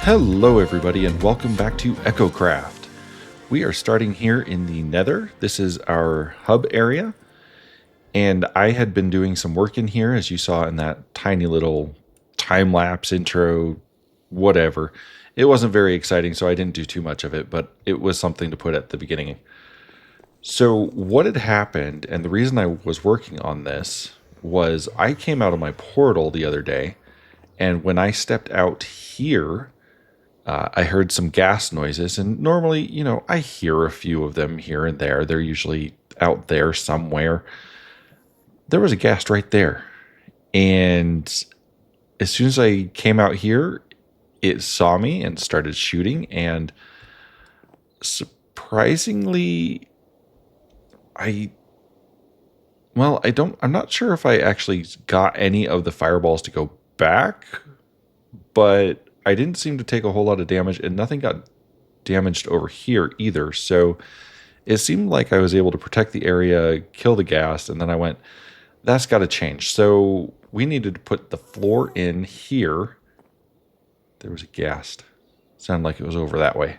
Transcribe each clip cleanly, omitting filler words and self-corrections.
Hello everybody and welcome back to Echocraft. We are starting here in the Nether. This is our hub area, and I had been doing some work in here, as you saw in that tiny little time-lapse intro, whatever. It wasn't very exciting, so I didn't do too much of it, but it was something to put at the beginning. So what had happened, and the reason I was working on this, was I came out of my portal the other day, and when I stepped out here, I heard some gas noises, and normally, you know, I hear a few of them here and there. They're usually out there somewhere. There was a ghast right there. And as soon as I came out here, it saw me and started shooting. And surprisingly, I'm not sure if I actually got any of the fireballs to go back, but I didn't seem to take a whole lot of damage, and nothing got damaged over here either. So it seemed like I was able to protect the area, kill the ghast, and then I went, that's got to change. So we needed to put the floor in here. There was a ghast. Sounded like it was over that way.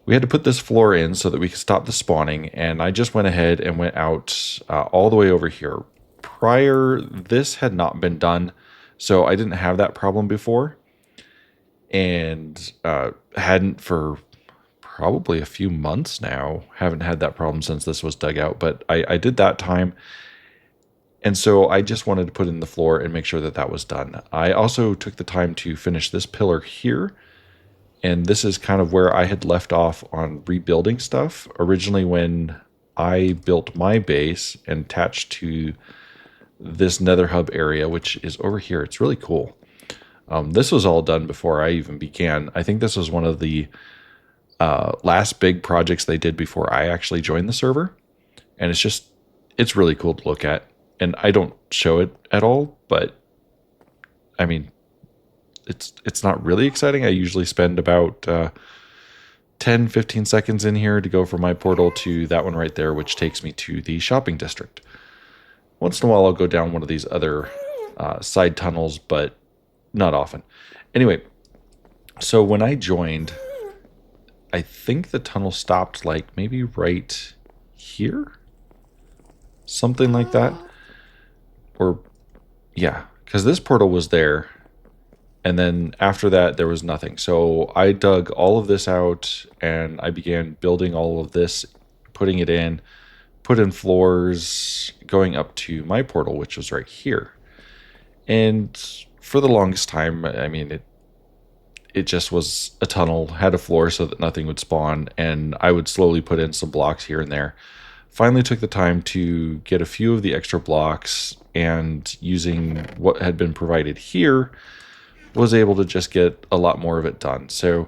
We had to put this floor in so that we could stop the spawning, and I just went ahead and went out all the way over here. Prior, this had not been done, so I didn't have that problem before. And hadn't for probably a few months now. Haven't had that problem since this was dug out, but I did that time. And so I just wanted to put in the floor and make sure that that was done. I also took the time to finish this pillar here. And this is kind of where I had left off on rebuilding stuff. Originally, when I built my base and attached to this Nether hub area, which is over here. It's really cool. This was all done before I even began. I think this was one of the last big projects they did before I actually joined the server. And it's really cool to look at. And I don't show it at all, but I mean, it's not really exciting. I usually spend about 10-15 seconds in here to go from my portal to that one right there, which takes me to the shopping district. Once in a while, I'll go down one of these other side tunnels, but not often. Anyway, so when I joined, I think the tunnel stopped like maybe right here? Something like that. Or, yeah, because this portal was there. And then after that, there was nothing. So I dug all of this out and I began building all of this, putting it in, put in floors, going up to my portal, which was right here. And for the longest time, I mean, it just was a tunnel, had a floor so that nothing would spawn, and I would slowly put in some blocks here and there. Finally took the time to get a few of the extra blocks, and using what had been provided here, was able to just get a lot more of it done. So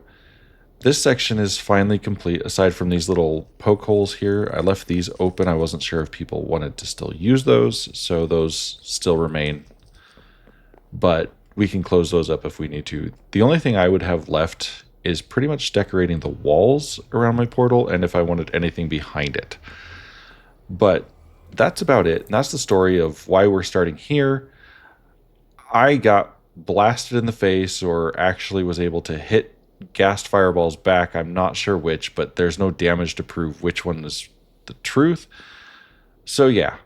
this section is finally complete, aside from these little poke holes here. I left these open. I wasn't sure if people wanted to still use those, so those still remain. But we can close those up if we need to. The only thing I would have left is pretty much decorating the walls around my portal, and if I wanted anything behind it. But that's about it. And that's the story of why we're starting here. I got blasted in the face, or actually was able to hit ghast fireballs back. I'm not sure which, but there's no damage to prove which one is the truth. So yeah,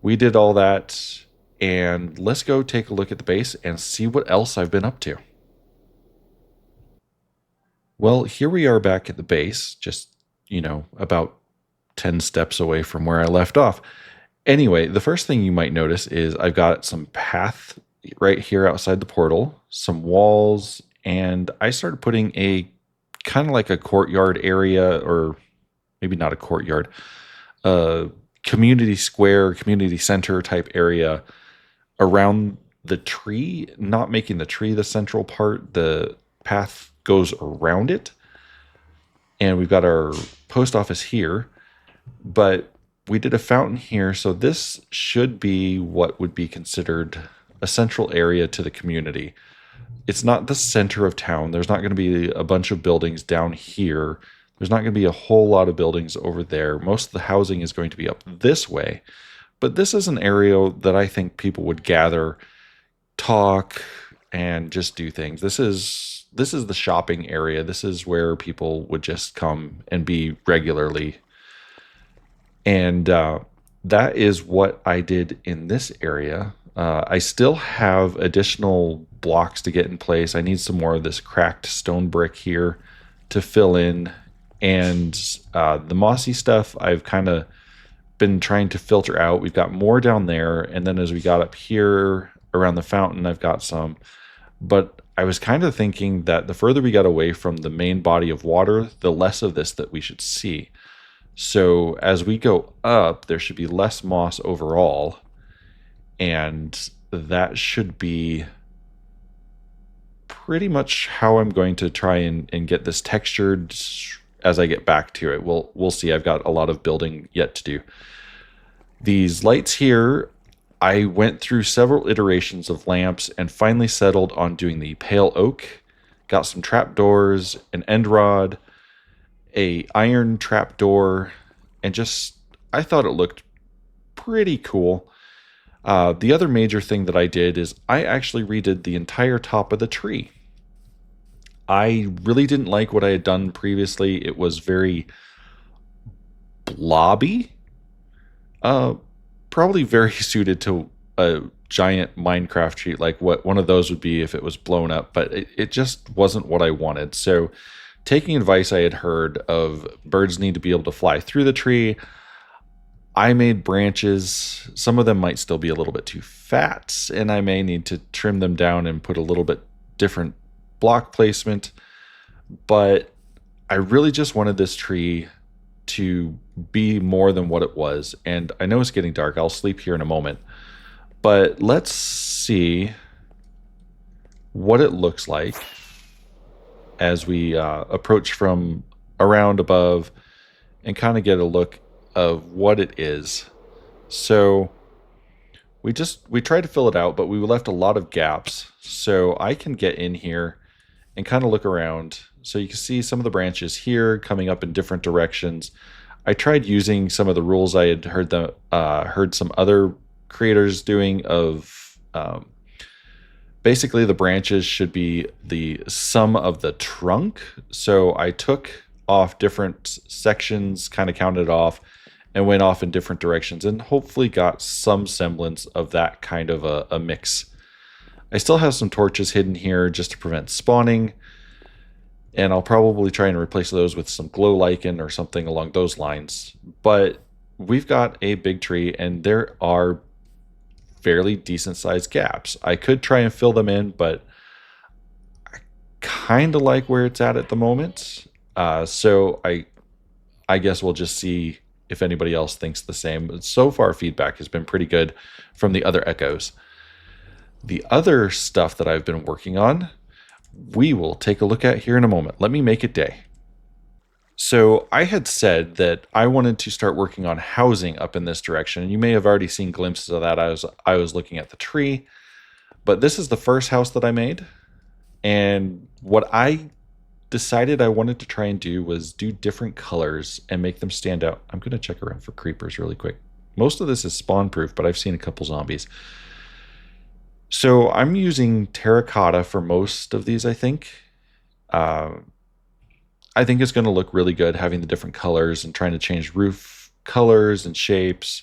we did all that. And let's go take a look at the base and see what else I've been up to. Well, here we are back at the base, just, you know, about 10 steps away from where I left off. Anyway, the first thing you might notice is I've got some path right here outside the portal, some walls, and I started putting a kind of like a courtyard area, or maybe not a courtyard, community square, community center type area around the tree, not making the tree the central part. The path goes around it. And we've got our post office here, but we did a fountain here. So this should be what would be considered a central area to the community. It's not the center of town. There's not going to be a bunch of buildings down here. There's not going to be a whole lot of buildings over there. Most of the housing is going to be up this way. But this is an area that I think people would gather, talk, and just do things. This is the shopping area. This is where people would just come and be regularly. And that is what I did in this area. I still have additional blocks to get in place. I need some more of this cracked stone brick here to fill in. And the mossy stuff I've kind of been trying to filter out. We've got more down there. And then as we got up here around the fountain, I've got some. But I was kind of thinking that the further we got away from the main body of water, the less of this that we should see. So as we go up, there should be less moss overall. And that should be pretty much how I'm going to try and get this textured as I get back to it. We'll see. I've got a lot of building yet to do. These lights here, I went through several iterations of lamps and finally settled on doing the pale oak. Got some trapdoors, an end rod, a iron trapdoor, and just, I thought it looked pretty cool. The other major thing that I did is I actually redid the entire top of the tree. I really didn't like what I had done previously. It was very blobby. Probably very suited to a giant Minecraft tree, like what one of those would be if it was blown up, but it just wasn't what I wanted. So taking advice I had heard of birds need to be able to fly through the tree, I made branches. Some of them might still be a little bit too fat, and I may need to trim them down and put a little bit different block placement. But I really just wanted this tree to be more than what it was. And I know it's getting dark. I'll sleep here in a moment. But let's see what it looks like as we approach from around above and kind of get a look of what it is. So we tried to fill it out, but we left a lot of gaps. So I can get in here and kind of look around. So you can see some of the branches here coming up in different directions. I tried using some of the rules I had heard some other creators doing of basically the branches should be the sum of the trunk. So I took off different sections, kind of counted off, and went off in different directions and hopefully got some semblance of that kind of a mix. I still have some torches hidden here just to prevent spawning, and I'll probably try and replace those with some glow lichen or something along those lines. But we've got a big tree and there are fairly decent sized gaps. I could try and fill them in, but I kind of like where it's at the moment. So I guess we'll just see if anybody else thinks the same. So far, feedback has been pretty good from the other echoes. The other stuff that I've been working on, we will take a look at here in a moment. Let me make it day. So I had said that I wanted to start working on housing up in this direction. And you may have already seen glimpses of that. I was looking at the tree, but this is the first house that I made. And what I decided I wanted to try and do was do different colors and make them stand out. I'm going to check around for creepers really quick. Most of this is spawn proof, but I've seen a couple zombies. So I'm using terracotta for most of these, I think. I think it's going to look really good having the different colors and trying to change roof colors and shapes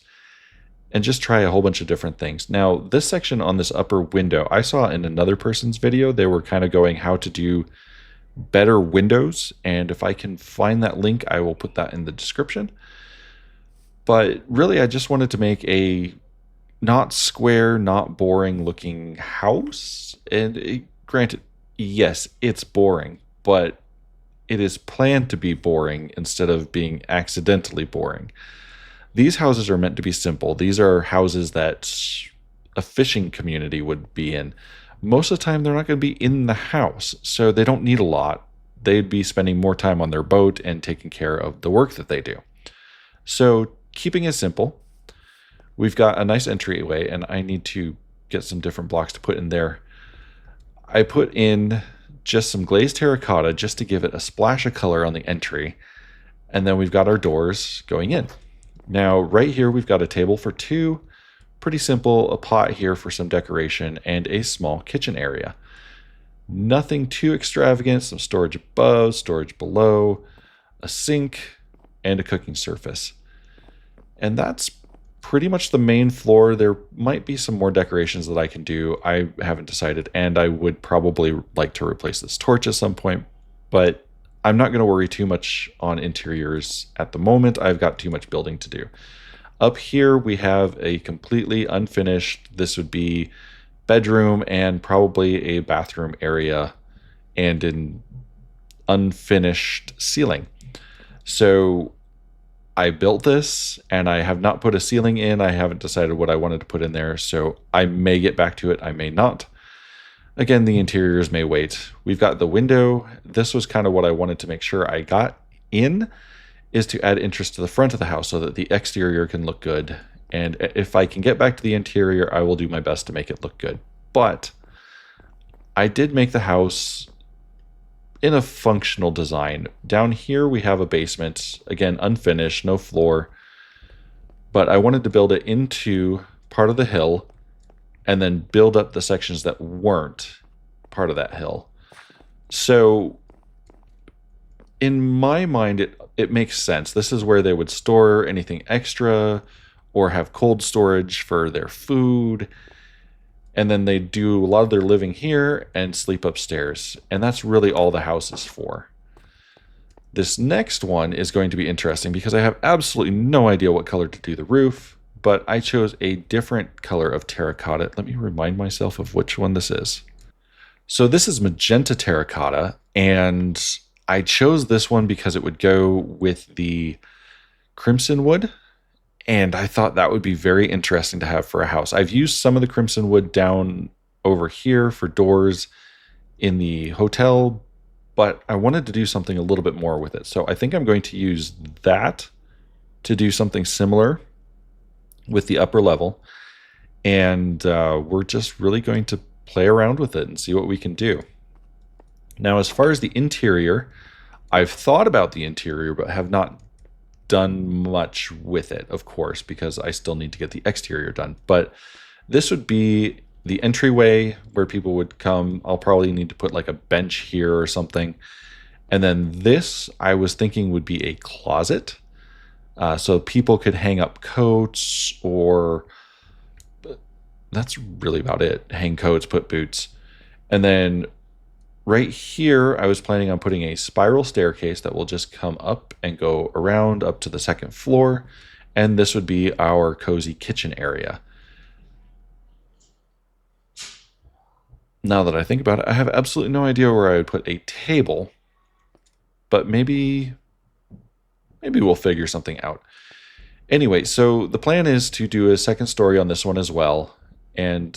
and just try a whole bunch of different things. Now, this section on this upper window, I saw in another person's video, they were kind of going how to do better windows, and if I can find that link, I will put that in the description. But really, I just wanted to make a not square, not boring looking house. And granted, yes, it's boring, but it is planned to be boring instead of being accidentally boring. These houses are meant to be simple. These are houses that a fishing community would be in. Most of the time, they're not going to be in the house, so they don't need a lot. They'd be spending more time on their boat and taking care of the work that they do. So keeping it simple, we've got a nice entryway, and I need to get some different blocks to put in there. I put in just some glazed terracotta just to give it a splash of color on the entry, and then we've got our doors going in. Now, right here, we've got a table for two. Pretty simple, a pot here for some decoration, and a small kitchen area. Nothing too extravagant, some storage above, storage below, a sink, and a cooking surface. And that's pretty much the main floor. There might be some more decorations that I can do. I haven't decided, and I would probably like to replace this torch at some point, but I'm not going to worry too much on interiors at the moment. I've got too much building to do. Up here, we have a completely unfinished, this would be bedroom and probably a bathroom area and an unfinished ceiling. So I built this and I have not put a ceiling in. I haven't decided what I wanted to put in there, so I may get back to it, I may not. Again, the interiors may wait. We've got the window. This was kind of what I wanted to make sure I got in, is to add interest to the front of the house so that the exterior can look good. And if I can get back to the interior, I will do my best to make it look good. But I did make the house in a functional design. Down here we have a basement, again unfinished, no floor, but I wanted to build it into part of the hill and then build up the sections that weren't part of that hill. So in my mind, it makes sense. This is where they would store anything extra or have cold storage for their food. And then they do a lot of their living here and sleep upstairs. And that's really all the house is for. This next one is going to be interesting because I have absolutely no idea what color to do the roof, but I chose a different color of terracotta. Let me remind myself of which one this is. So this is magenta terracotta, and I chose this one because it would go with the crimson wood, and I thought that would be very interesting to have for a house. I've used some of the crimson wood down over here for doors in the hotel, but I wanted to do something a little bit more with it. So I think I'm going to use that to do something similar with the upper level. And we're just really going to play around with it and see what we can do. Now, as far as the interior, I've thought about the interior, but have not done much with it, of course, because I still need to get the exterior done. But this would be the entryway where people would come. I'll probably need to put like a bench here or something. And then this, I was thinking, would be a closet. So people could hang up coats, or that's really about it. Hang coats, put boots. And then right here, I was planning on putting a spiral staircase that will just come up and go around up to the second floor. And this would be our cozy kitchen area. Now that I think about it, I have absolutely no idea where I would put a table, but maybe we'll figure something out. Anyway, so the plan is to do a second story on this one as well. And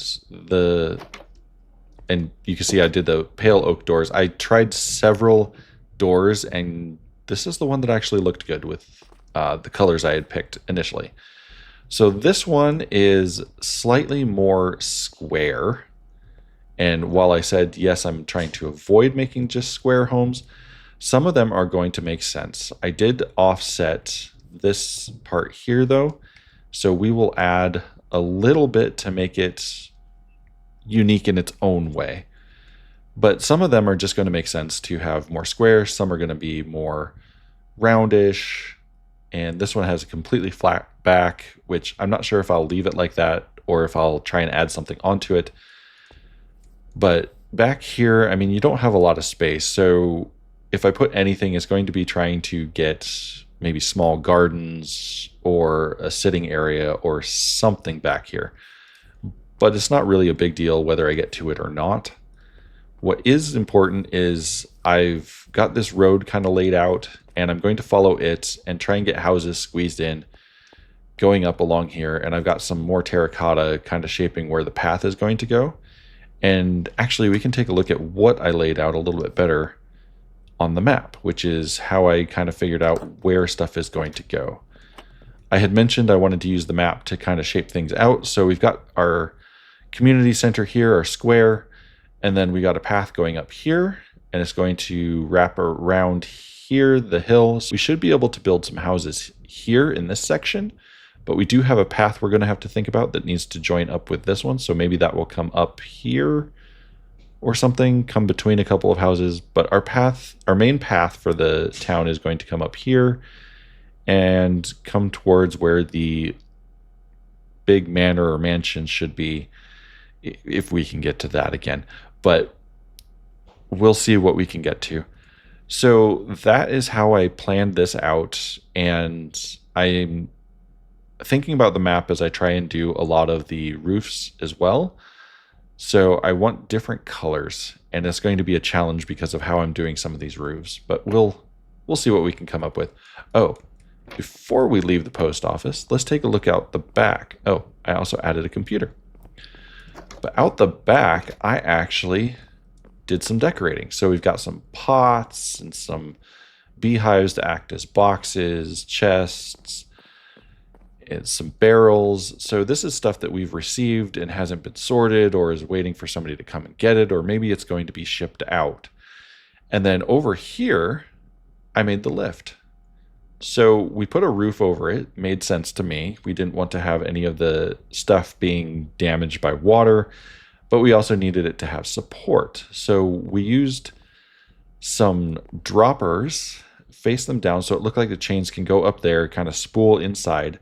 you can see I did the pale oak doors. I tried several doors, and this is the one that actually looked good with the colors I had picked initially. So this one is slightly more square. And while I said, yes, I'm trying to avoid making just square homes, some of them are going to make sense. I did offset this part here, though, so we will add a little bit to make it unique in its own way. But some of them are just going to make sense to have more squares. Some are going to be more roundish. And this one has a completely flat back, which I'm not sure if I'll leave it like that or if I'll try and add something onto it. But back here, I mean, you don't have a lot of space. So if I put anything, it's going to be trying to get maybe small gardens or a sitting area or something back here. But it's not really a big deal whether I get to it or not. What is important is I've got this road kind of laid out, and I'm going to follow it and try and get houses squeezed in going up along here. And I've got some more terracotta kind of shaping where the path is going to go. And actually, we can take a look at what I laid out a little bit better on the map, which is how I kind of figured out where stuff is going to go. I had mentioned I wanted to use the map to kind of shape things out. So we've got our community center here, our square, and then we got a path going up here, and it's going to wrap around here, the hill. So we should be able to build some houses here in this section, but we do have a path we're going to have to think about that needs to join up with this one. So maybe that will come up here or something, come between a couple of houses. But our main path for the town is going to come up here and come towards where the big manor or mansion should be, if we can get to that again. But we'll see what we can get to. So that is how I planned this out, and I'm thinking about the map as I try and do a lot of the roofs as well. So I want different colors, and it's going to be a challenge because of how I'm doing some of these roofs, but we'll see what we can come up with. Oh, before we leave the post office, let's take a look out the back. Oh, I also added a computer. But out the back, I actually did some decorating. So we've got some pots and some beehives to act as boxes, chests, and some barrels. So this is stuff that we've received and hasn't been sorted or is waiting for somebody to come and get it, or maybe it's going to be shipped out. And then over here, I made the lift. So we put a roof over it, made sense to me. We didn't want to have any of the stuff being damaged by water, but we also needed it to have support. So we used some droppers, face them down so it looked like the chains can go up there, kind of spool inside.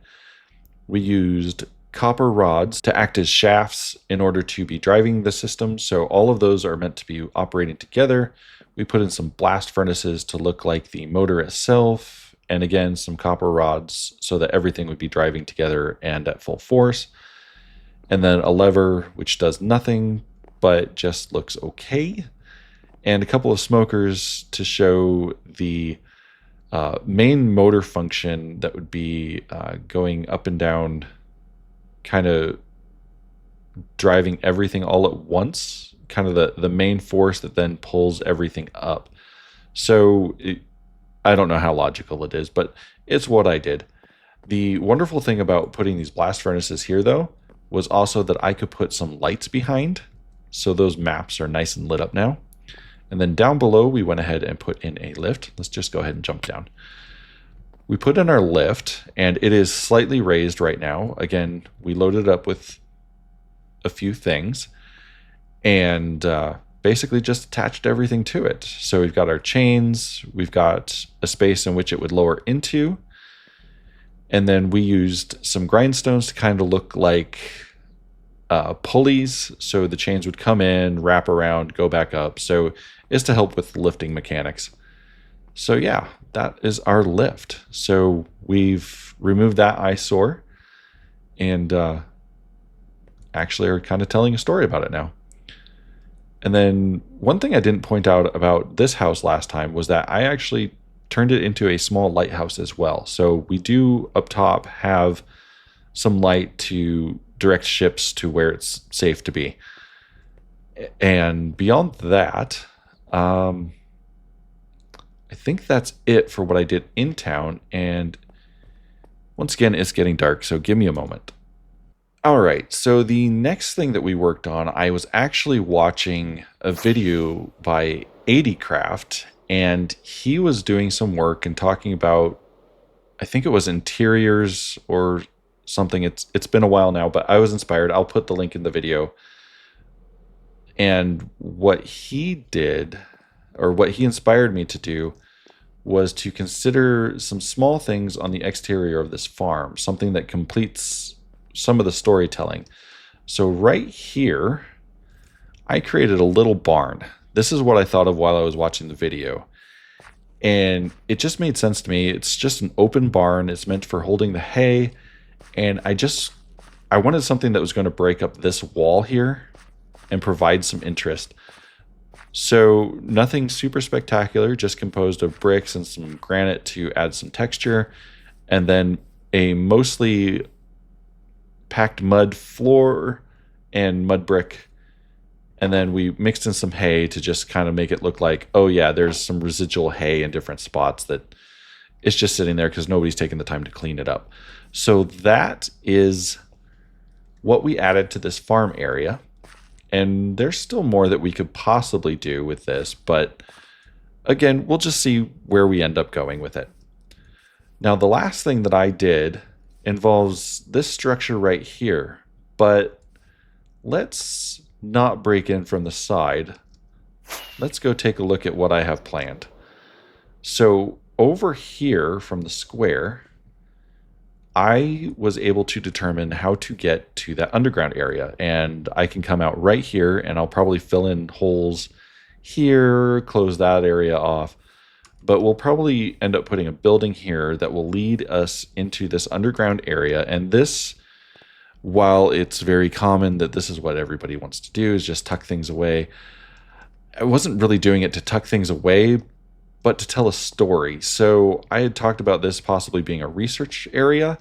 We used copper rods to act as shafts in order to be driving the system. So all of those are meant to be operating together. We put in some blast furnaces to look like the motor itself. And again, some copper rods so that everything would be driving together and at full force. And then a lever, which does nothing, but just looks okay. And a couple of smokers to show the main motor function that would be going up and down, kind of driving everything all at once, kind of the main force that then pulls everything up. So I don't know how logical it is, but it's what I did. The wonderful thing about putting these blast furnaces here, though, was also that I could put some lights behind. So those maps are nice and lit up now. And then down below, we went ahead and put in a lift. Let's just go ahead and jump down. We put in our lift, and it is slightly raised right now. Again, we loaded it up with a few things and basically just attached everything to it. So we've got our chains, we've got a space in which it would lower into, and then we used some grindstones to kind of look like pulleys. So the chains would come in, wrap around, go back up. So it's to help with lifting mechanics. So yeah, that is our lift. So we've removed that eyesore and actually are kind of telling a story about it now. And then one thing I didn't point out about this house last time was that I actually turned it into a small lighthouse as well. So we do up top have some light to direct ships to where it's safe to be. And beyond that, I think that's it for what I did in town. And once again, it's getting dark, so give me a moment. All right, so the next thing that we worked on, I was actually watching a video by Echocraft, and he was doing some work and talking about, I think it was interiors or something. It's been a while now, but I was inspired. I'll put the link in the video. And what he did, or what he inspired me to do, was to consider some small things on the exterior of this farm, something that completes some of the storytelling. So right here, I created a little barn. This is what I thought of while I was watching the video. And it just made sense to me. It's just an open barn. It's meant for holding the hay. And I wanted something that was going to break up this wall here and provide some interest. So nothing super spectacular, just composed of bricks and some granite to add some texture. And then a mostly packed mud floor and mud brick, and then we mixed in some hay to just kind of make it look like, oh yeah, there's some residual hay in different spots that it's just sitting there because nobody's taken the time to clean it up. So that is what we added to this farm area, and there's still more that we could possibly do with this, but Again, we'll just see where we end up going with it. Now, the last thing that I did involves this structure right here, but let's not break in from the side. Let's go take a look at what I have planned. So over here from the square, I was able to determine how to get to that underground area, and I can come out right here and I'll probably fill in holes here, close that area off, but we'll probably end up putting a building here that will lead us into this underground area. And this, while it's very common that this is what everybody wants to do, is just tuck things away, I wasn't really doing it to tuck things away, but to tell a story. So I had talked about this possibly being a research area,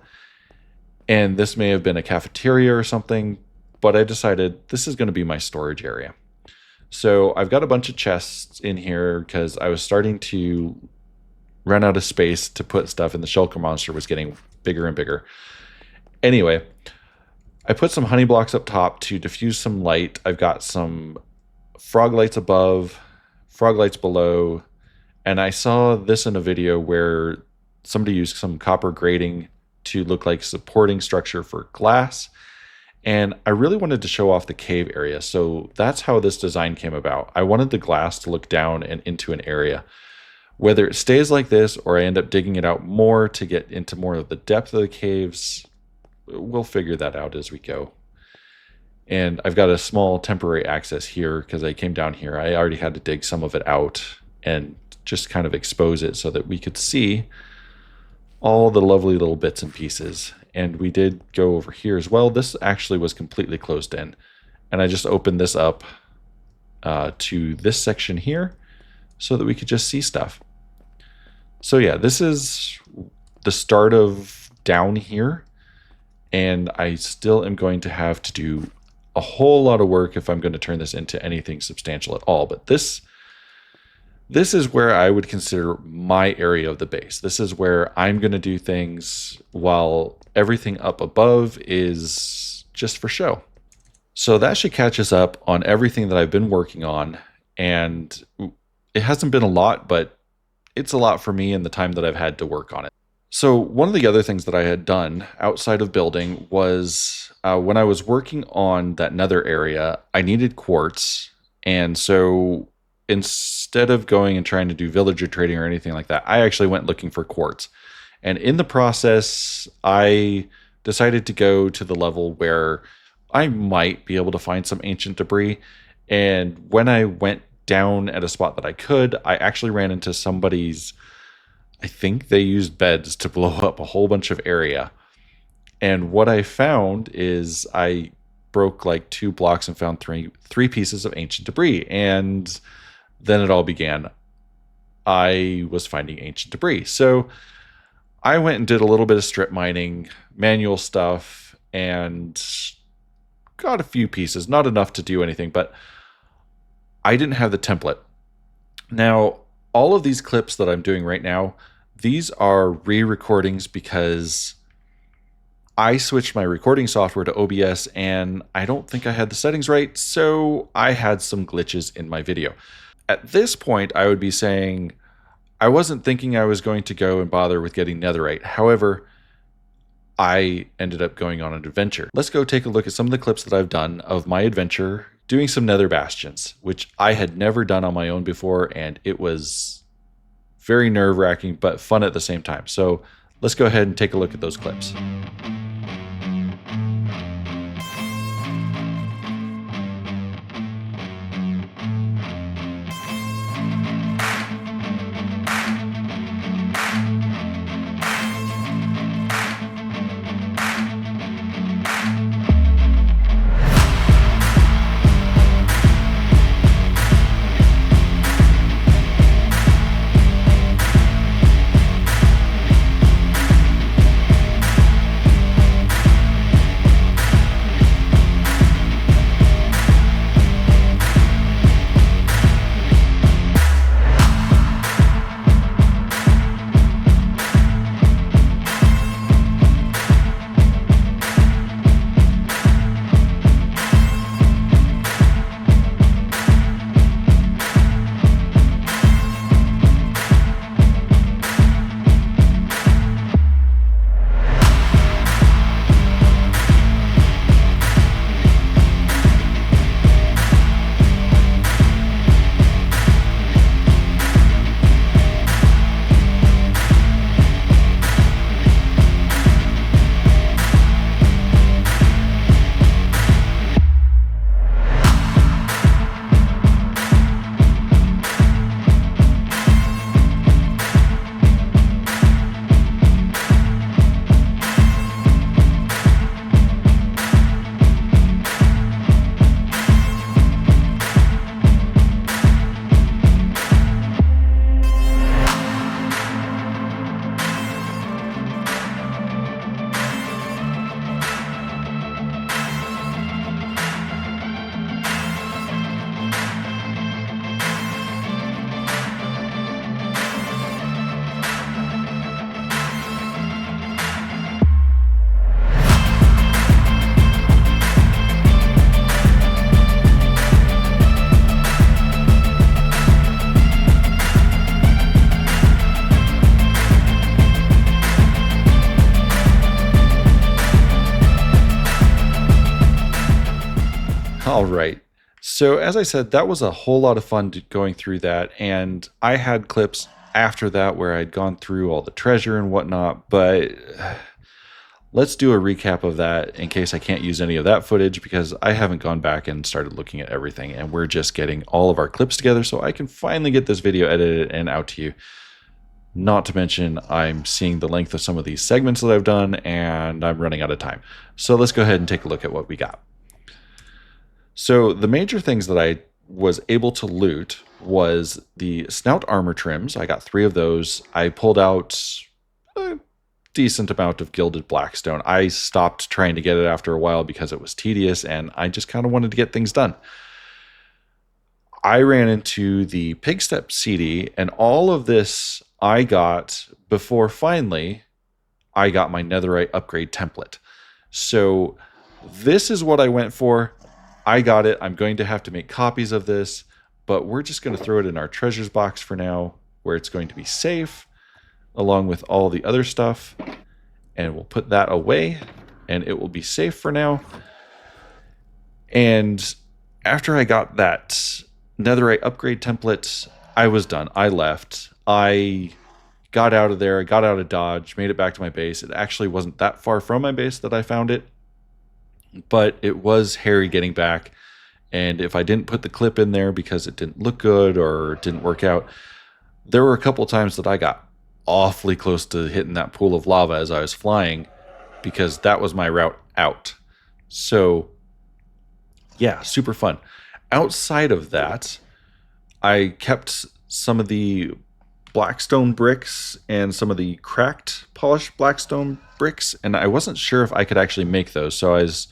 and this may have been a cafeteria or something, but I decided this is going to be my storage area. So I've got a bunch of chests in here because I was starting to run out of space to put stuff, and the shulker monster was getting bigger and bigger. Anyway, I put some honey blocks up top to diffuse some light. I've got some frog lights above, frog lights below, and I saw this in a video where somebody used some copper grating to look like supporting structure for glass. And I really wanted to show off the cave area. So that's how this design came about. I wanted the glass to look down and into an area. Whether it stays like this or I end up digging it out more to get into more of the depth of the caves, we'll figure that out as we go. And I've got a small temporary access here because I came down here. I already had to dig some of it out and just kind of expose it so that we could see all the lovely little bits and pieces. And we did go over here as well. This actually was completely closed in, and I just opened this up to this section here so that we could just see stuff. So yeah, this is the start of down here, and I still am going to have to do a whole lot of work if I'm going to turn this into anything substantial at all. But this is where I would consider my area of the base. This is where I'm going to do things while everything up above is just for show. So that should catch us up on everything that I've been working on. And it hasn't been a lot, but it's a lot for me in the time that I've had to work on it. So one of the other things that I had done outside of building was when I was working on that nether area, I needed quartz. And so instead of going and trying to do villager trading or anything like that, I actually went looking for quartz. And in the process, I decided to go to the level where I might be able to find some ancient debris. And when I went down at a spot that I could, I actually ran into somebody's, I think they used beds to blow up a whole bunch of area. And what I found is I broke like 2 blocks and found three pieces of ancient debris. And then it all began. I was finding ancient debris. So I went and did a little bit of strip mining, manual stuff, and got a few pieces. Not enough to do anything, but I didn't have the template. Now, all of these clips that I'm doing right now, these are re-recordings because I switched my recording software to OBS and I don't think I had the settings right, so I had some glitches in my video. At this point, I would be saying I wasn't thinking I was going to go and bother with getting Netherite. However, I ended up going on an adventure. Let's go take a look at some of the clips that I've done of my adventure doing some nether bastions, which I had never done on my own before, and it was very nerve-wracking but fun at the same time. So let's go ahead and take a look at those clips. All right. So as I said, that was a whole lot of fun going through that, and I had clips after that where I'd gone through all the treasure and whatnot, but let's do a recap of that in case I can't use any of that footage, because I haven't gone back and started looking at everything, and we're just getting all of our clips together so I can finally get this video edited and out to you. Not to mention, I'm seeing the length of some of these segments that I've done, and I'm running out of time. So let's go ahead and take a look at what we got. So the major things that I was able to loot was the snout armor trims. I got 3 of those. I pulled out a decent amount of gilded blackstone. I stopped trying to get it after a while because it was tedious, and I just kind of wanted to get things done. I ran into the Pigstep CD, and all of this I got before finally I got my Netherite upgrade template. So this is what I went for. I got it. I'm going to have to make copies of this, but we're just going to throw it in our treasures box for now, where it's going to be safe along with all the other stuff, and we'll put that away and it will be safe for now. And after I got that Netherite upgrade template, I was done. I left. I got out of there. I got out of Dodge, made it back to my base. It actually wasn't that far from my base that I found it, but it was hairy getting back. And if I didn't put the clip in there because it didn't look good or didn't work out, there were a couple times that I got awfully close to hitting that pool of lava as I was flying, because that was my route out. So yeah, super fun. Outside of that, I kept some of the blackstone bricks and some of the cracked polished blackstone bricks, and I wasn't sure if I could actually make those, so I was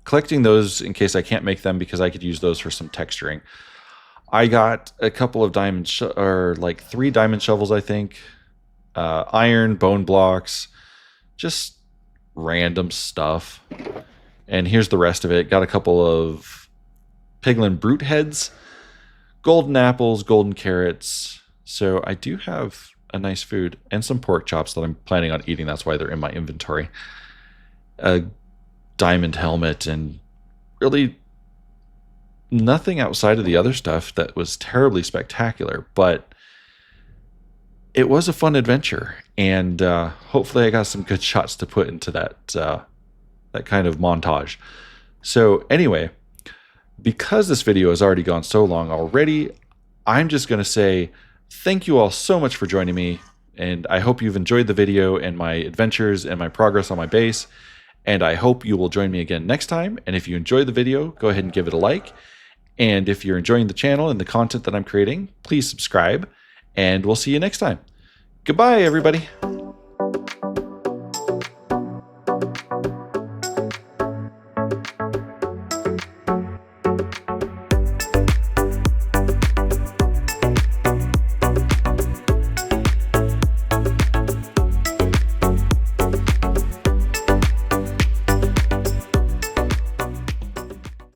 collecting those in case I can't make them, because I could use those for some texturing. I got a couple of diamond or like 3 diamond shovels, I think, iron, bone blocks, just random stuff. And here's the rest of it. Got a couple of piglin brute heads, golden apples, golden carrots. So I do have a nice food, and some pork chops that I'm planning on eating. That's why they're in my inventory. A diamond helmet, and really nothing outside of the other stuff that was terribly spectacular, but it was a fun adventure, and hopefully I got some good shots to put into that that kind of montage. So anyway, because this video has already gone so long already, I'm just going to say thank you all so much for joining me, and I hope you've enjoyed the video and my adventures and my progress on my base, and I hope you will join me again next time. And if you enjoyed the video, go ahead and give it a like, and if you're enjoying the channel and the content that I'm creating, please subscribe, and we'll see you next time. Goodbye, everybody.